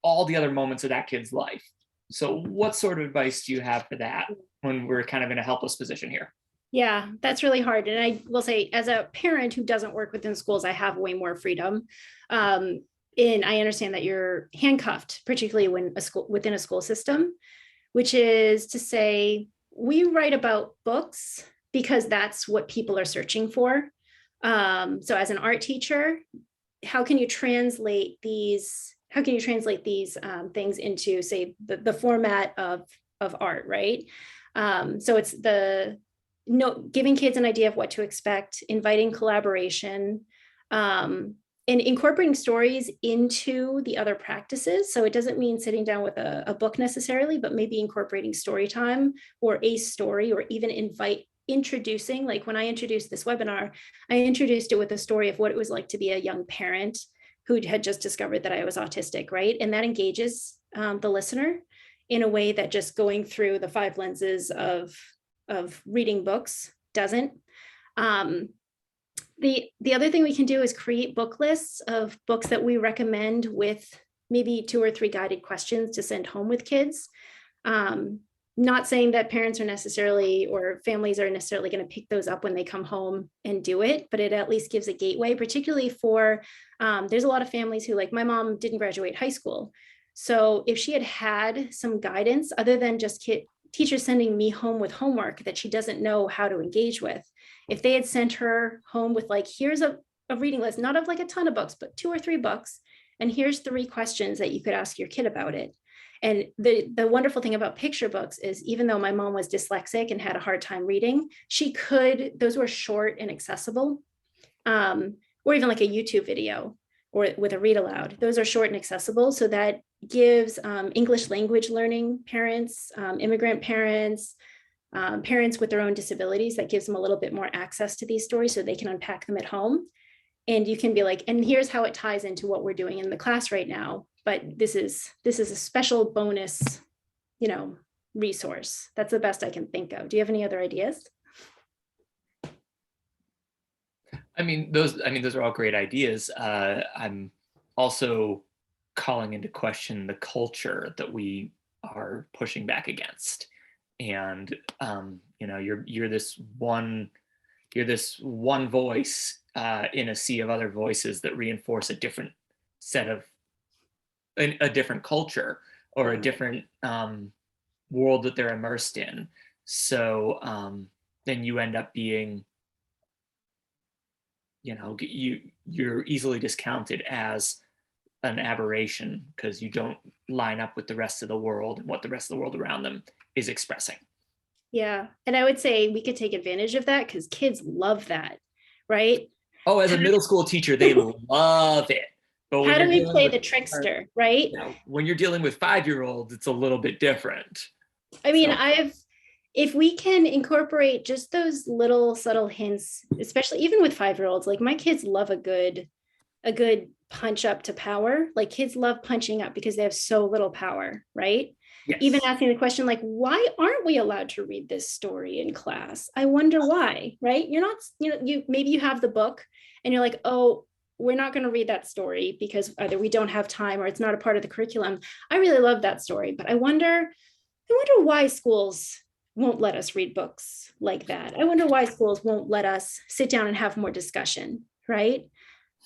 all the other moments of that kid's life. So what sort of advice do you have for that when we're kind of in a helpless position here? Yeah, that's really hard. And I will say, as a parent who doesn't work within schools, I have way more freedom. And I understand that you're handcuffed, particularly when within a school system, which is to say, we write about books because that's what people are searching for. So as an art teacher, how can you translate these? How can you translate these things into, say, the format of art, right? So it's giving kids an idea of what to expect, inviting collaboration, and incorporating stories into the other practices. So it doesn't mean sitting down with a book necessarily, but maybe incorporating story time or a story, or even introducing, like when I introduced this webinar, I introduced it with a story of what it was like to be a young parent who had just discovered that I was autistic, right? And that engages the listener in a way that just going through the 5 lenses of reading books doesn't. The other thing we can do is create book lists of books that we recommend with maybe 2 or 3 guided questions to send home with kids. Not saying that parents are necessarily, or families are necessarily going to pick those up when they come home and do it, but it at least gives a gateway, particularly for, there's a lot of families who, like my mom didn't graduate high school. So if she had had some guidance other than just teachers sending me home with homework that she doesn't know how to engage with, if they had sent her home with like, here's a reading list, not of like a ton of books, but 2 or 3 books, and here's 3 questions that you could ask your kid about it. And the wonderful thing about picture books is, even though my mom was dyslexic and had a hard time reading, those were short and accessible, or even like a YouTube video or with a read aloud. Those are short and accessible. So that gives English language learning parents, immigrant parents, parents with their own disabilities, that gives them a little bit more access to these stories so they can unpack them at home. And you can be like, and here's how it ties into what we're doing in the class right now. But this is a special bonus, resource. That's the best I can think of. Do you have any other ideas? Those are all great ideas. I'm also calling into question the culture that we are pushing back against. And you're this one voice in a sea of other voices that reinforce a different culture or a different world that they're immersed in. So then you end up being, you're easily discounted as an aberration because you don't line up with the rest of the world and what the rest of the world around them is expressing. Yeah. And I would say we could take advantage of that because kids love that, right? Oh, as a middle school teacher, they love it. But how do we play the trickster, right? When you're dealing with 5-year-olds, it's a little bit different. I mean, if we can incorporate just those little subtle hints, especially even with 5-year-olds, like my kids love a good punch up to power. Like kids love punching up because they have so little power, right? Yes. Even asking the question, like, why aren't we allowed to read this story in class? I wonder why, right? You're not, maybe you have the book and you're like, oh, we're not going to read that story because either we don't have time or it's not a part of the curriculum. I really love that story, but I wonder why schools won't let us read books like that. I wonder why schools won't let us sit down and have more discussion, right?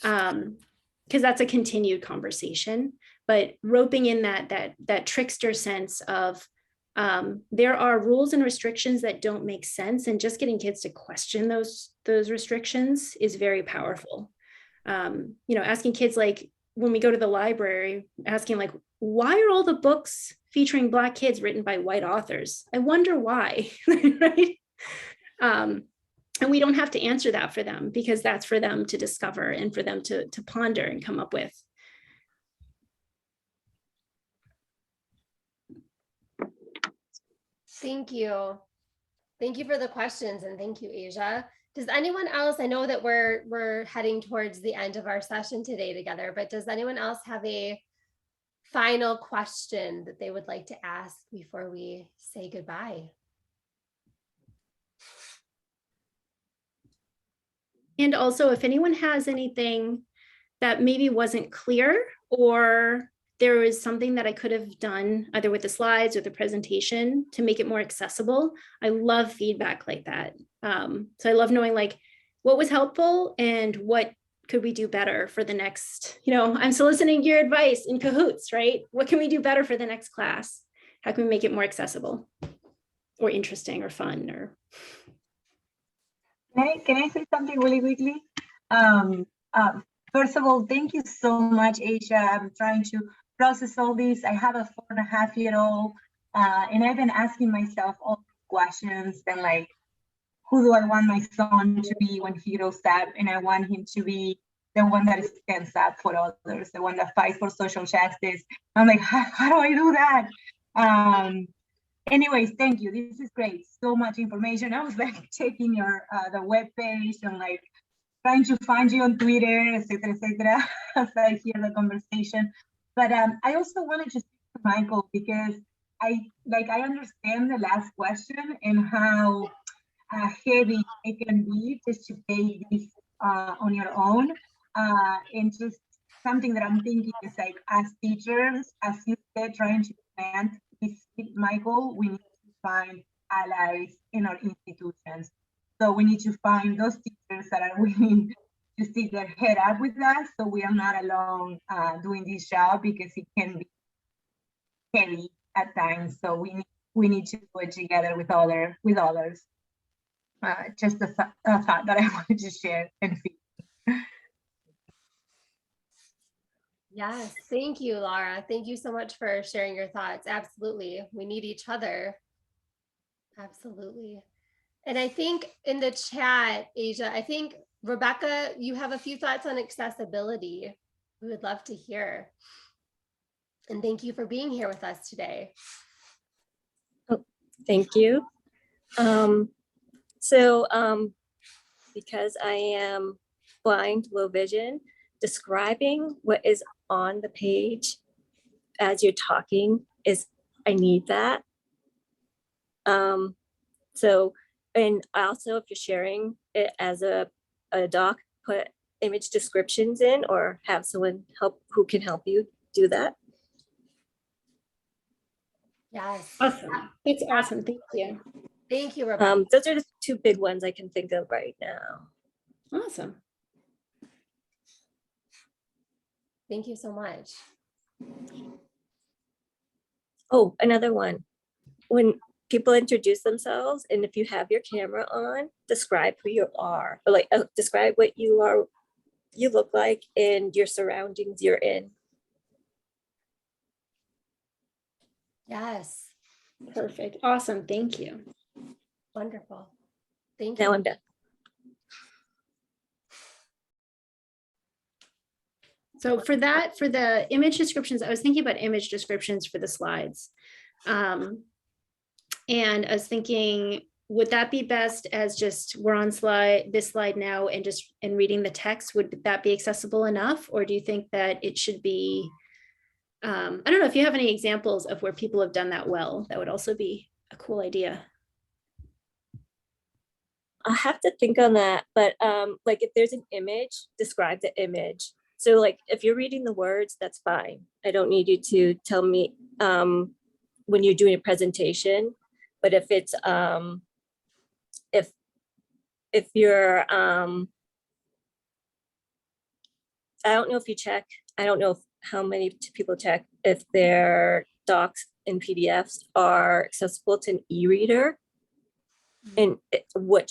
Because that's a continued conversation, but roping in that trickster sense of there are rules and restrictions that don't make sense, and just getting kids to question those restrictions is very powerful. Asking kids, like when we go to the library, asking like, why are all the books featuring Black kids written by white authors? I wonder why, right? And we don't have to answer that for them because that's for them to discover and for them to ponder and come up with. Thank you. Thank you for the questions, and thank you, Asia. Does anyone else, I know that we're heading towards the end of our session today together, but does anyone else have a final question that they would like to ask before we say goodbye? And also, if anyone has anything that maybe wasn't clear or there is something that I could have done either with the slides or the presentation to make it more accessible. I love feedback like that. So I love knowing like what was helpful and what could we do better for the next, I'm soliciting your advice in cahoots, right? What can we do better for the next class? How can we make it more accessible or interesting or fun or. Can I say something really quickly? First of all, thank you so much, Asia. I'm trying to process all this. I have a 4.5-year-old, and I've been asking myself all these questions and like, who do I want my son to be when he grows up? And I want him to be the one that stands up for others, the one that fights for social justice. I'm like, how do I do that? Anyways, thank you. This is great. So much information. I was like checking your the webpage and like trying to find you on Twitter, etc., as I hear the conversation. But I also wanted to speak to Michael because I understand the last question and how heavy it can be just to take this on your own. And just something that I'm thinking is like, as teachers, as you said, trying to plant this seed, Michael, we need to find allies in our institutions. So we need to find those teachers that are willing to stick their head up with us, so we are not alone doing this job, because it can be heavy at times. So we need to do it together with others. Just a thought that I wanted to share and feel. Yes, thank you, Laura. Thank you so much for sharing your thoughts. Absolutely. We need each other. Absolutely. And I think in the chat, Asia, I think, Rebecca, you have a few thoughts on accessibility. We would love to hear. And thank you for being here with us today. Oh, thank you. Because I am blind, low vision, describing what is on the page as you're talking I need that. And also if you're sharing it as a doc, put image descriptions in or have someone who can help you do that. Yes. Awesome. That's awesome. Thank you. Thank you, Rebecca. Those are the two big ones I can think of right now. Awesome. Thank you so much. Oh, another one. When people introduce themselves, and if you have your camera on, describe who you are, or like describe what you look like and your surroundings you're in. Yes. Perfect. Awesome. Thank you. Wonderful. Thank you. Now I'm done. So for the image descriptions, I was thinking about image descriptions for the slides. And I was thinking, would that be best as just we're on this slide now and reading the text? Would that be accessible enough? Or do you think that it should be, I don't know if you have any examples of where people have done that well, that would also be a cool idea. I'll have to think on that, but like if there's an image, describe the image. So like if you're reading the words, that's fine. I don't need you to tell me when you're doing a presentation, but if it's if you're I don't know if you check, I don't know how many people check if their docs and PDFs are accessible to an e-reader. And what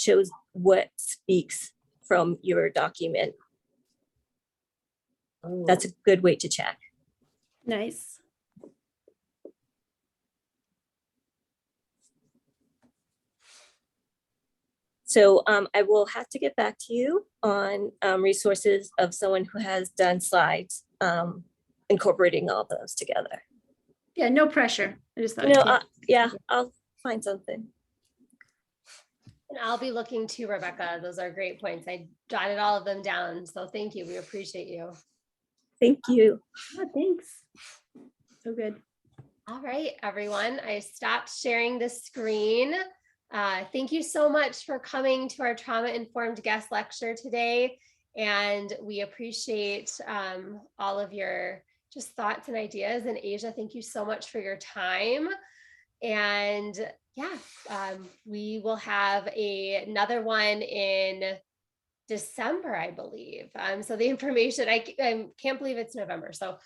speaks from your document. Oh. That's a good way to check. Nice. So I will have to get back to you on resources of someone who has done slides, incorporating all those together. Yeah, no pressure. I just thought. Yeah, I'll find something. And I'll be looking to Rebecca. Those are great points. I jotted all of them down. So thank you. We appreciate you. Thank you. Yeah, thanks. So good. All right, everyone. I stopped sharing the screen. Thank you so much for coming to our trauma-informed guest lecture today. And we appreciate all of your just thoughts and ideas. And Asia, thank you so much for your time. And yeah, we will have another one in December, I believe. So the information, I can't believe it's November. So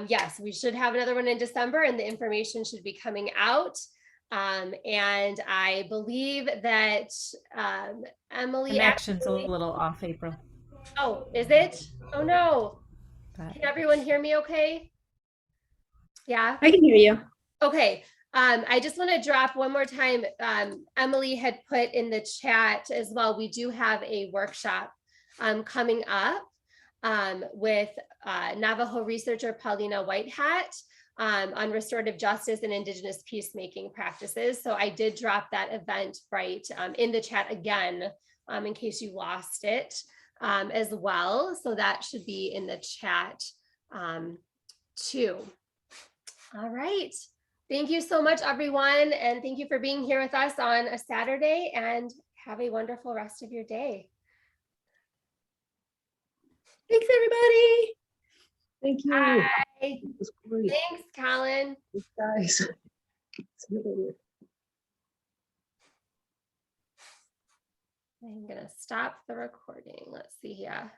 yes, we should have another one in December, and the information should be coming out. And I believe that Emily Connection's actually, a little off, April. oh, is it? Oh no. But Can everyone hear me okay? Yeah. I can hear you. Okay. I just want to drop one more time. Emily had put in the chat as well. We do have a workshop coming up with Navajo researcher Paulina Whitehat on restorative justice and Indigenous peacemaking practices. So I did drop that event right in the chat again, in case you lost it as well. So that should be in the chat too. All right. Thank you so much, everyone. And thank you for being here with us on a Saturday, and have a wonderful rest of your day. Thanks, everybody. Thank you. Bye. It was great. Thanks, Colin. Thanks, guys. See you later. I'm going to stop the recording. Let's see here.